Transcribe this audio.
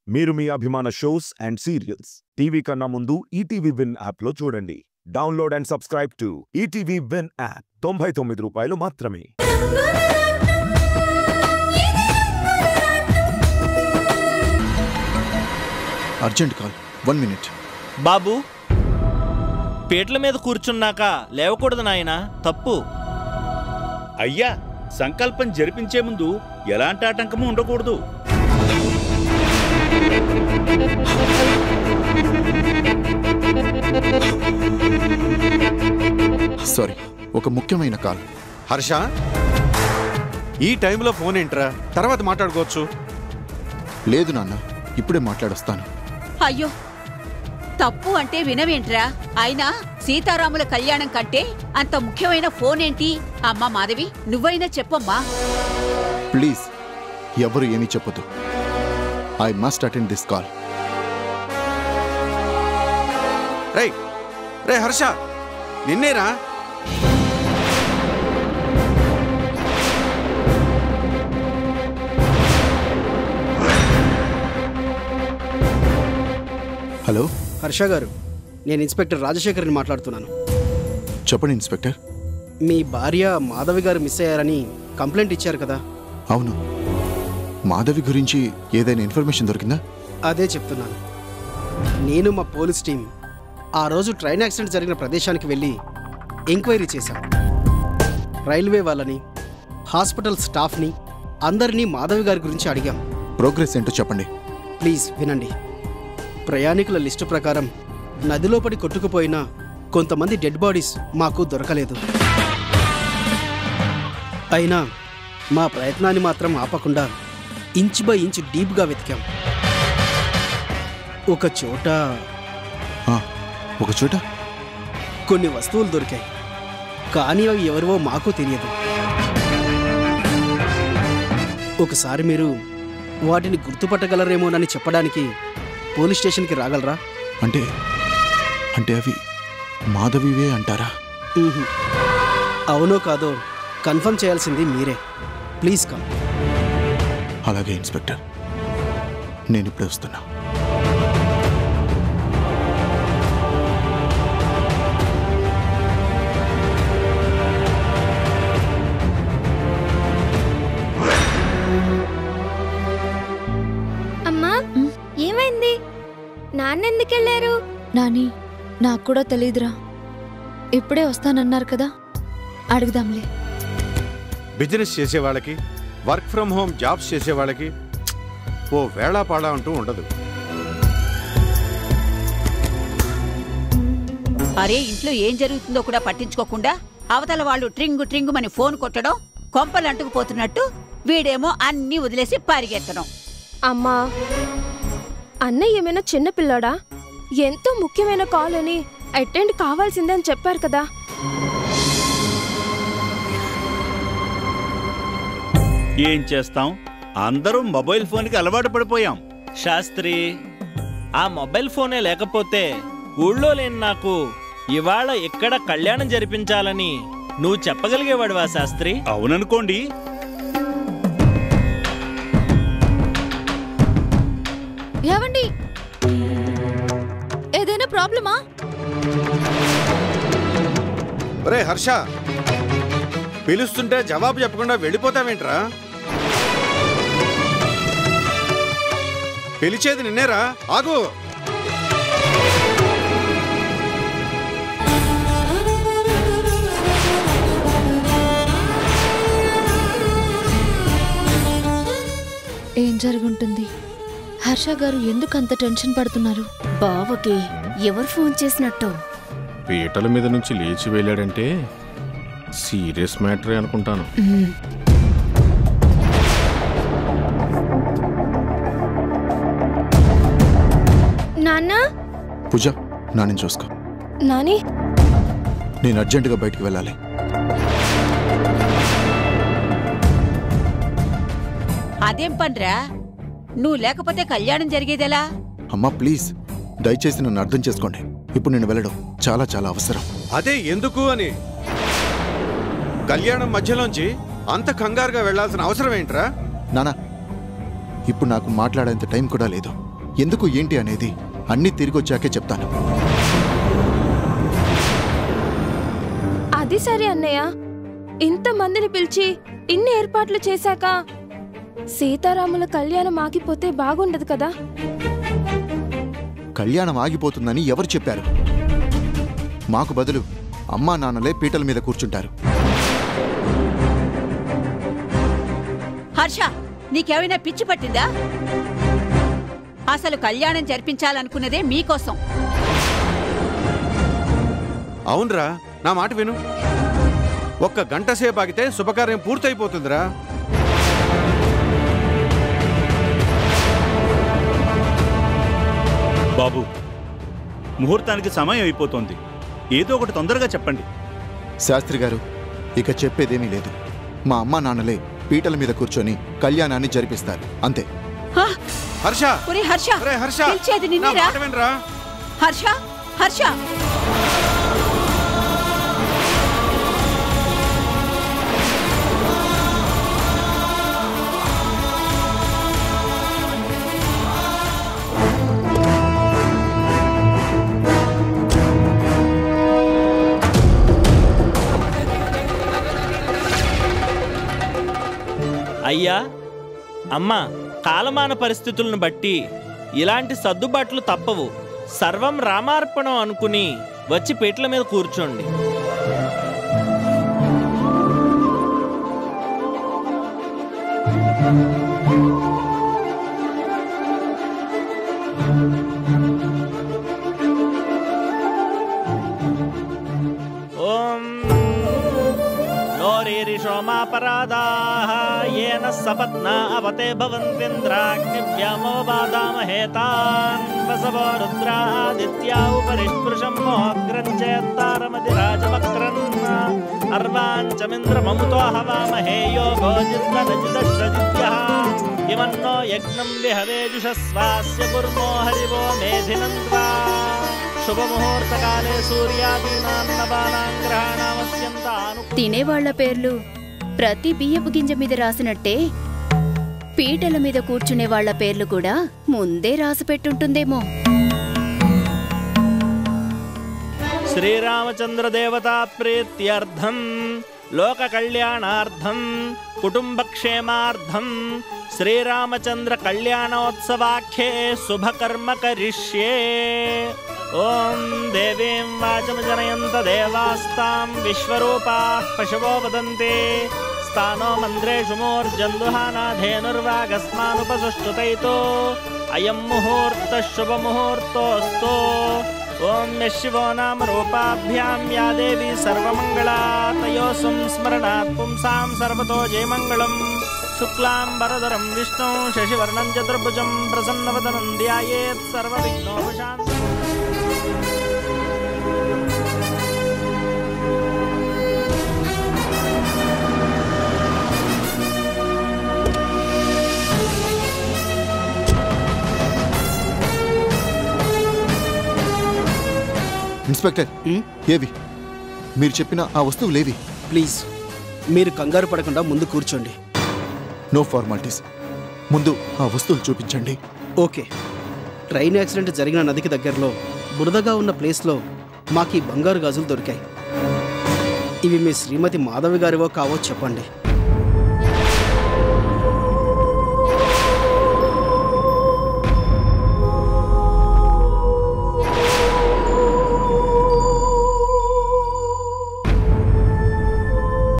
మీరు మీ అభిమాన shows and serials TV కన్నా ముందు ఈటీవీ విన్ యాప్ లో చూడండి. Download and subscribe to ETV win app. 99 రూపాయలు మాత్రమే. Urgent call, 1 minute. బాబు, పీటల మీద కూర్చున్నాక లేవకూడదు నాయనా, తప్పు. అయ్యా, సంకల్పం జరిపించే ముందు ఎలాంటి ఆటంకము ఉండకూడదు. సారీ, ఒక ముఖ్యమైన కాల్. హర్ష, ఈ టైంలో ఫోన్ ఏంట్రా? తర్వాత మాట్లాడుకోవచ్చు. లేదు నాన్న, ఇప్పుడే మాట్లాడొస్తాను. అయ్యో, తప్పు అంటే వినవేంట్రా? అయినా సీతారాముల కళ్యాణం కంటే అంత ముఖ్యమైన ఫోన్ ఏంటి? అమ్మా మాధవి, నువ్వైనా చెప్పమ్మా. ప్లీజ్, ఎవరు ఏమీ చెప్పదు. I must attend this call. రే హర్ష, నిన్నేరా? హలో హర్ష గారు, నేను ఇన్స్పెక్టర్ రాజశేఖర్ని మాట్లాడుతున్నాను. చెప్పండి ఇన్స్పెక్టర్. మీ భార్య మాధవి గారు మిస్ అయ్యారని కంప్లైంట్ ఇచ్చారు కదా? అవును. మాధవి గురించి ఏదైనా ఇన్ఫర్మేషన్ దొరికిందా? అదే చెప్తున్నాను. నేను మా పోలీస్ టీం ఆ రోజు ట్రైన్ యాక్సిడెంట్ జరిగిన ప్రదేశానికి వెళ్ళి ఎంక్వైరీ చేశాం. రైల్వే వాళ్ళని, హాస్పిటల్ స్టాఫ్ని, అందరినీ మాధవి గారి గురించి అడిగాం. ప్రోగ్రెస్ ఏంటో చెప్పండి. ప్లీజ్ వినండి. ప్రయాణికుల లిస్టు ప్రకారం నదిలో పడి కొట్టుకుపోయిన కొంతమంది డెడ్ బాడీస్ మాకు దొరకలేదు. అయినా మా ప్రయత్నాన్ని మాత్రం ఆపకుండా ఇంచ్ బై ఇంచ్ డీప్గా వెతికాం. ఒక చోట కొన్ని వస్తువులు దొరికాయి, కానీ అవి ఎవరివో మాకు తెలియదు. ఒకసారి మీరు వాటిని గుర్తుపట్టగలరేమోనని చెప్పడానికి పోలీస్ స్టేషన్కి రాగలరా? అంటే అవి మాధవివే అంటారా? అవునో కాదో కన్ఫర్మ్ చేయాల్సింది మీరే. Please come. అలాగే ఇన్స్పెక్టర్, నేను ఇప్పుడే వస్తున్నా. అమ్మా, ఏమైంది? నాన్న ఎందుకెళ్ళారు? నాని, నాకు కూడా తెలీదురా. ఇప్పుడే వస్తానన్నారు కదా, అడుగుదాంలే. బిజినెస్ చేసేవాళ్ళకి, వర్క్ ఫ్రమ్ హోమ్ జాబ్స్ చేసేవాళ్ళకి ఓ వేళాపాడా అంటూ ఉండదు. అరే, ఇంట్లో ఏం జరుగుతుందో కూడా పట్టించుకోకుండా అవతల వాళ్ళు ట్రింగు ట్రింగుమని ఫోన్ కొట్టడం, కొంపలు అంటుకుపోతున్నట్టు వీడేమో అన్నీ వదిలేసి పరిగెత్తడం. అమ్మా, అన్నయ్య ఏమైనా చిన్నపిల్లాడా? ఎంతో ముఖ్యమైన కాల్ అని అటెండ్ కావాల్సిందని చెప్పారు కదా. ఏం చేస్తాం, అందరూ మొబైల్ ఫోన్కి అలవాటు పడిపోయాం. శాస్త్రి, ఆ మొబైల్ ఫోనే లేకపోతే ఊళ్ళో లేని నాకు ఇవాళ ఇక్కడ కళ్యాణం జరిపించాలని నువ్వు చెప్పగలిగేవాడువా శాస్త్రి? అవుననుకోండి. ఏవండి, ఏదైనా ప్రాబ్లమా? రే హర్ష, పిలుస్తుంటే జవాబు చెప్పకుండా వెళ్ళిపోతావేంట్రా? పిలిచేది నిన్నేరా, ఆగు. ఏం జరుగుంటుంది? హర్ష గారు ఎందుకు అంత టెన్షన్ పడుతున్నారు? బావకి ఎవరు ఫోన్ చేసినట్టు? పీటల మీద నుంచి లేచి వెళ్ళాడంటే సీరియస్ మ్యాటరే అనుకుంటాను. నాన్న, పూజ, నాని చూసుకో. నాని, నేను అర్జెంటుగా బయటికి వెళ్ళాలి. అదేం పనిరా? నువ్వు లేకపోతే కళ్యాణం జరిగేదెలా? అమ్మా ప్లీజ్, దయచేసి నన్ను అర్థం చేసుకోండి. ఇప్పుడు నేను వెళ్ళడం చాలా చాలా అవసరం. అదే ఎందుకు అని. కళ్యాణం మధ్యలోంచి అంత కంగారుగా వెళ్లాల్సిన అవసరం ఏంట్రా? నానా, ఇప్పుడు నాకు మాట్లాడేంత టైం కూడా లేదు. ఎందుకు ఏంటి అనేది అన్నీ తిరిగొచ్చాకే చెప్తాను. అది సరే అన్నయ్య, ఇంతమందిని పిలిచి ఇన్ని ఏర్పాట్లు చేశాక సీతారాముల కళ్యాణం ఆగిపోతే బాగుండదు కదా. కళ్యాణం ఆగిపోతుందని ఎవరు చెప్పారు? మాకు బదులు అమ్మా నాన్నలే పీటల మీద కూర్చుంటారు. హర్ష, నీకేమైనా పిచ్చి పట్టిందా? అసలు కళ్యాణం జరిపించాలనుకున్నదే మీకోసం. అవునరా, నా మాట విను. ఒక్క గంట సేపు ఆగితే శుభకార్యం పూర్తయిపోతుందిరా. బాబు, ముహూర్తానికి సమయం అయిపోతుంది. ఏదో ఒకటి తొందరగా చెప్పండి. శాస్త్రి గారు, ఇక చెప్పేదేమీ లేదు. మా అమ్మా నాన్నలే పీటల మీద కూర్చొని కళ్యాణాన్ని జరిపిస్తారు, అంతే. హర్ష, హర్ష, హర్ష, పిలిచేది నిన్నేరా? హర్ష, హర్ష, అయ్యా, అమ్మా, కాలమాన పరిస్థితులను బట్టి ఇలాంటి సర్దుబాట్లు తప్పవు. సర్వం రామార్పణం అనుకుని వచ్చి పీటల మీద కూర్చోండి. ఓం నోరీరిషోమాపరాధాః येन सपत्ना अवते भवन्त्विन्द्राग्निभ्यामो बाधामहेतान् वसवो रुद्रादित्या उपरिष्पृशं मोऽग्रं चेत्तारमधिराजवक्रन् अर्वाञ्चमिन्द्रममुतो हवामहे यो भोजिद्वरजिदश्रजित्यः इमन्नो यज्ञं विहवेजुषस्वास्य कुर्मो हरिवो मेधिनन्द्वा శుభముహూర్తకాలే సూర్యాదీనాన్నపానాం గ్రహాణామత్యంతాను. తినేవాళ్ల పేర్లు ప్రతి బియ్యపు గింజ మీద రాసినట్టే పీటల మీద కూర్చునే వాళ్ల పేర్లు కూడా ముందే రాసి పెట్టుంటుందేమో. శ్రీరామచంద్ర దేవతా ప్రీత్యర్థం, లోక కళ్యాణార్థం, కుటుంబక్షేమార్థం శ్రీరామచంద్ర కళ్యాణోత్సవాఖ్యే శుభకర్మ కరిష్యే. ఓం దేవీం వాచమ జనయంత దేవాస్తాం విశ్వరూపాః పశవో వదంతే స్థానో మంద్రేషు మూర్జందుహానాధేనుర్వాగస్మానుపసుష్టుతైతో అయం ముహూర్తః శుభముహూర్తోऽస్తు. ఓం యశివో నామ రూపాభ్యాం యా దేవీ సర్వమంగళా తయోః సంస్మరణాత్ పుంసాం సర్వతో జయమంగళం. శుక్లాంబరధరం విష్ణుం శశివర్ణం చతుర్భుజం ప్రసన్నవదనం ధ్యాయేత్ సర్వవిఘ్నోపశాంతయే. ఇన్స్పెక్టర్, ఏవి మీరు చెప్పిన ఆ వస్తువులేవి? ప్లీజ్ మీరు కంగారు పడకుండా ముందు కూర్చోండి. నో ఫార్మాలిటీస్, ముందు ఆ వస్తువులు చూపించండి. ఓకే. ట్రైన్ యాక్సిడెంట్ జరిగిన నదికి దగ్గరలో బురదగా ఉన్న ప్లేస్లో మాకు ఈ బంగారు గాజులు దొరికాయి. ఇవి మీ శ్రీమతి మాధవి గారివో కావో చెప్పండి.